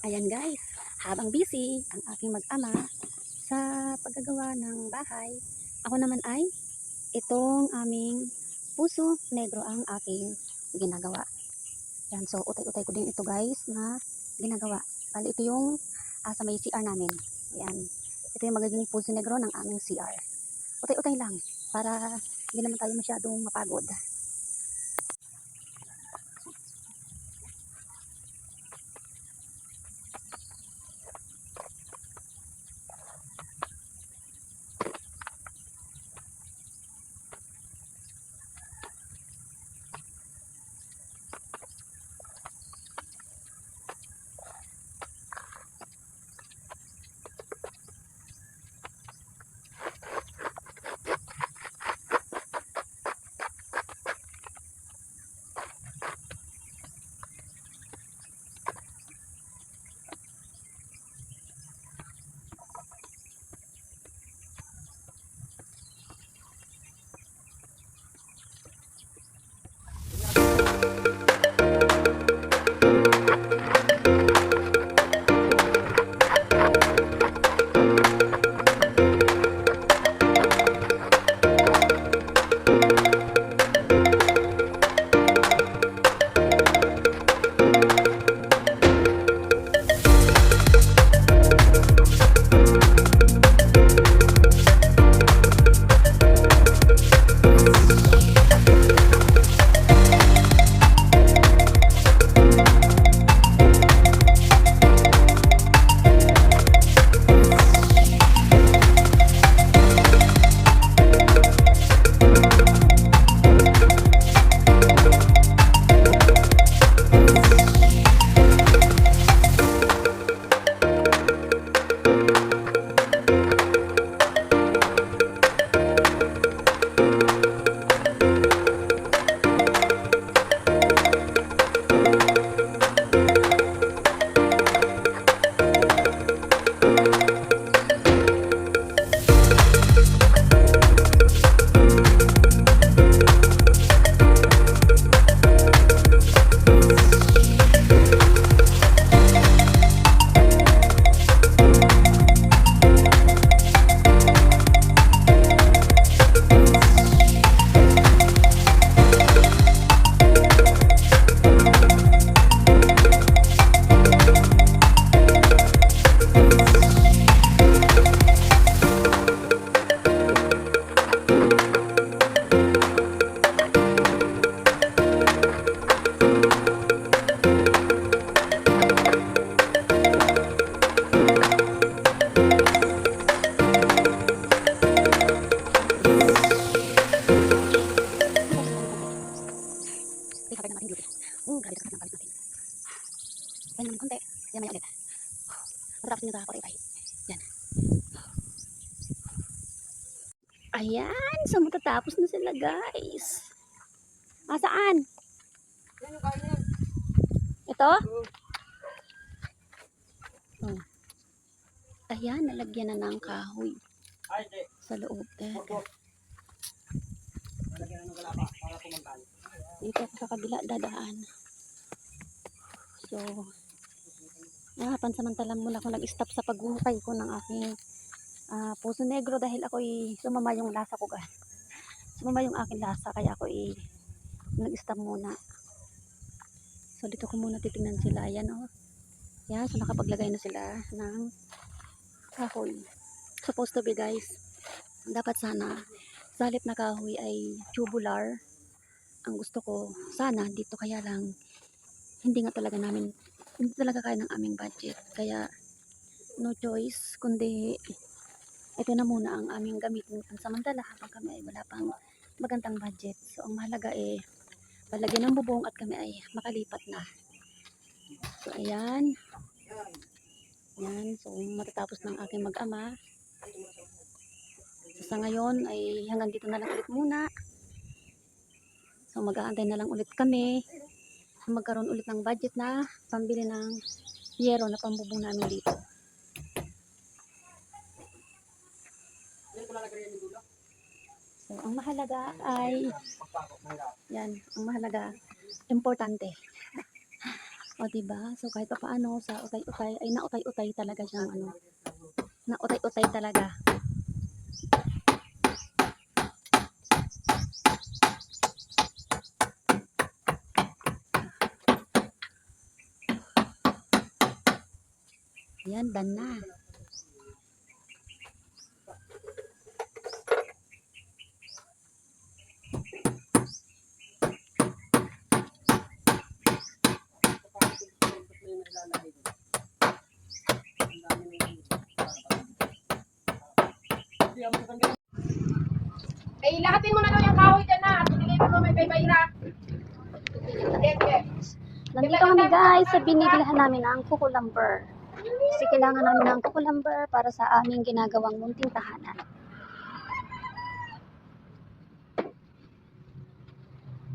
Ayan guys, habang busy ang aking mag-ama sa paggagawa ng bahay, ako naman ay itong aming puso negro ang aking ginagawa. Yan, so utay-utay ko din ito guys na ginagawa. Bali ito yung sa may CR namin. Yan, ito yung magiging puso negro ng aming CR. Utay-utay lang para hindi naman tayo masyadong mapagod. Grabe sa ng pawis natin. Yan naman konti. Yan maya ulit. Matapos nyo sa pare-pare. Yan. Ayan. So matatapos na sila guys. Saan? Ito? Oh. Ayan. Nalagyan na ng kahoy. Sa loob. Dito ako sa kabila dadaan. So, pansamantala muna ako nag-stop sa paghuhukay ko ng aking puso negro dahil ako'y sumama yung lasa ko guys. Sumama yung aking lasa kaya ako'y nag-stop muna. So, dito ko muna titingnan sila. Ayan o. Yan, so nakapaglagay na sila ng kahoy. Supposed to be guys, dapat sana sa halip na kahoy ay tubular. Ang gusto ko sana dito, kaya lang hindi talaga kaya ng aming budget, kaya no choice kundi ito na muna ang aming gamitin pansamantala habang kami ay wala pang magandang budget. So ang mahalaga palagyan ng bubong at kami ay makalipat na. So ayan, so matatapos ng aking mag-ama. So, sa ngayon ay hanggang dito na lang ulit muna. So mag-aantay na lang ulit kami magkaroon ulit ng budget na pambili ng yero na pambubong namin dito. So ang mahalaga ay yan, ang mahalaga importante O, diba? So, kahit pa paano, sa utay-utay, ay nautay-utay talaga siyang ano. Nautay-utay talaga. Ayan, done na. Ay, lahatin mo na daw yung kahoy dyan na. At ibigay mo may baybayra. Nandito kami guys sa binibilhan namin ng kukulamber. Kasi kailangan namin ng kukulamber para sa aming ginagawang munting tahanan.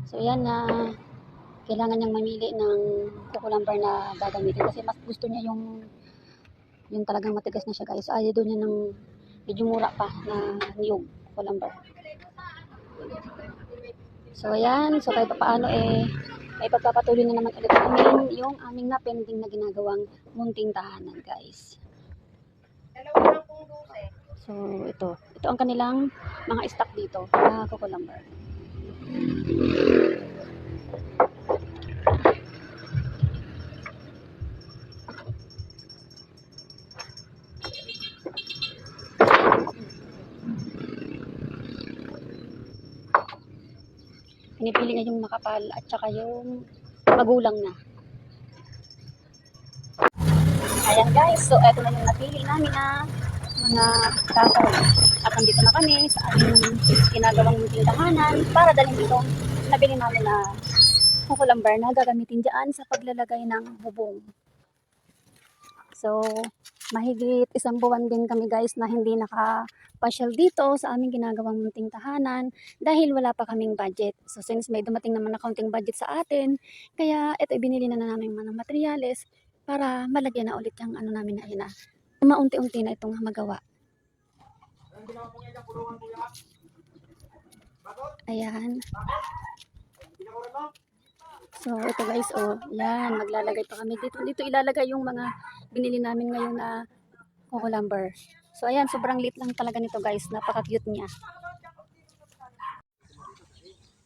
So yan na kailangan niyang mamili ng kukulamber na gagamitin kasi mas gusto niya yung talagang matigas na siya guys. So ayaw doon niya ng medyo mura pa na niyog kukulamber. So ayan, so kahit paano ay pagpapatuloy na naman ulit namin yung aming na-pending na ginagawang munting tahanan guys. So ito ang kanilang mga stock dito na kukulamber. Pinipili niya yung makapal at saka yung magulang na. Ayan guys, so eto na yung napili namin na mga kahoy. At nandito na kami sa aming ginagawang munting tahanan para dalhin itong nabili namin na kukulamber na gagamitin dyan sa paglalagay ng bubong. So, mahigit 1 buwan din kami guys na hindi nakapasyal dito sa aming ginagawang munting tahanan dahil wala pa kaming budget. So, since may dumating naman na counting budget sa atin, kaya ito ibinili na namin mga materyales para malagyan na ulit yung ano namin na yun na maunti-unti na itong magawa. Ayan. So, ito guys, oh, yan, maglalagay pa kami dito. Dito ilalagay yung mga binili namin ngayon na kukulamber. So, ayan, sobrang liit lang talaga nito guys. Napaka-cute niya.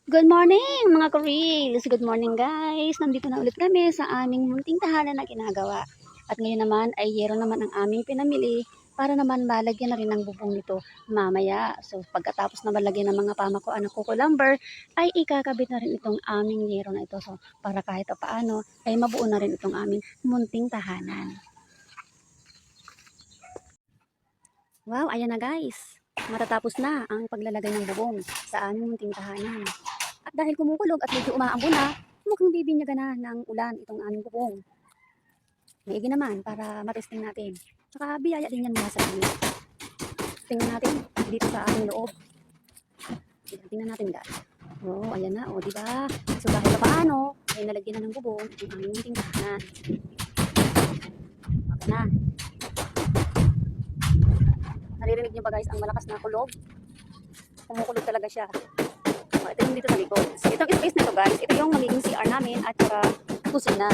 Good morning mga ka-reels! Good morning guys! Nandito na ulit kami sa aming munting tahanan na ginagawa. At ngayon naman ay yero naman ang aming pinamili para naman malagyan na rin ng bubong nito mamaya. So pagkatapos na malagyan ng mga pamakuan na kukulamber ay ikakabit na rin itong aming yero na ito. So para kahit paano ay mabuo na rin itong aming munting tahanan. Wow, ayan na guys! Matatapos na ang paglalagay ng bubong sa aming munting tahanan. At dahil kumukulog at medyo umaambon na, mukhang bibinyagan na ng ulan itong aming bubong. Maigi naman para matesting natin. Tsaka biyaya din yan mula sa inyo. Tingnan natin dito sa aming loob. Tingnan natin guys. Oh, ayan na. Oh, diba? So dahil pa paano, ay nalagyan na ng bubong ang aming munting tahanan. Okay na. Naririnig niyo ba guys ang malakas na kulog? Kumukulog talaga siya. Oh, ito yung dito sa likod. So, itong space na ito guys, ito yung magiging CR namin at saka kusina.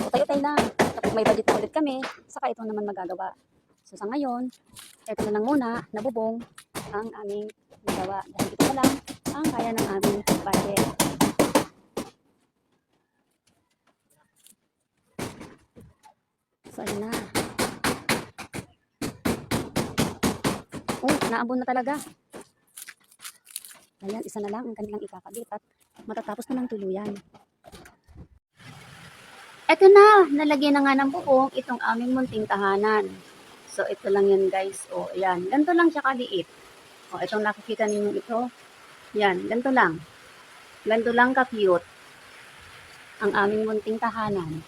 So, tayo-tayo lang. Kapag may budget na ulit kami, saka ito naman magagawa. So, sa ngayon, ito na lang muna, nabubong ang aming nagawa. Dahil ito na lang ang kaya ng aming budget. So, ayun na. Oh, naambon na talaga. Ayan, isa na lang ang kanilang ikakabit at matatapos na ng tuluyan. Ito na, nalagyan na nga ng bubong itong aming munting tahanan. So, ito lang yan guys. O, ayan. Ganito lang siya kaliit. O, itong nakikita ninyo ito. Yan, ganito lang. Ganito lang ka-cute ang aming munting tahanan.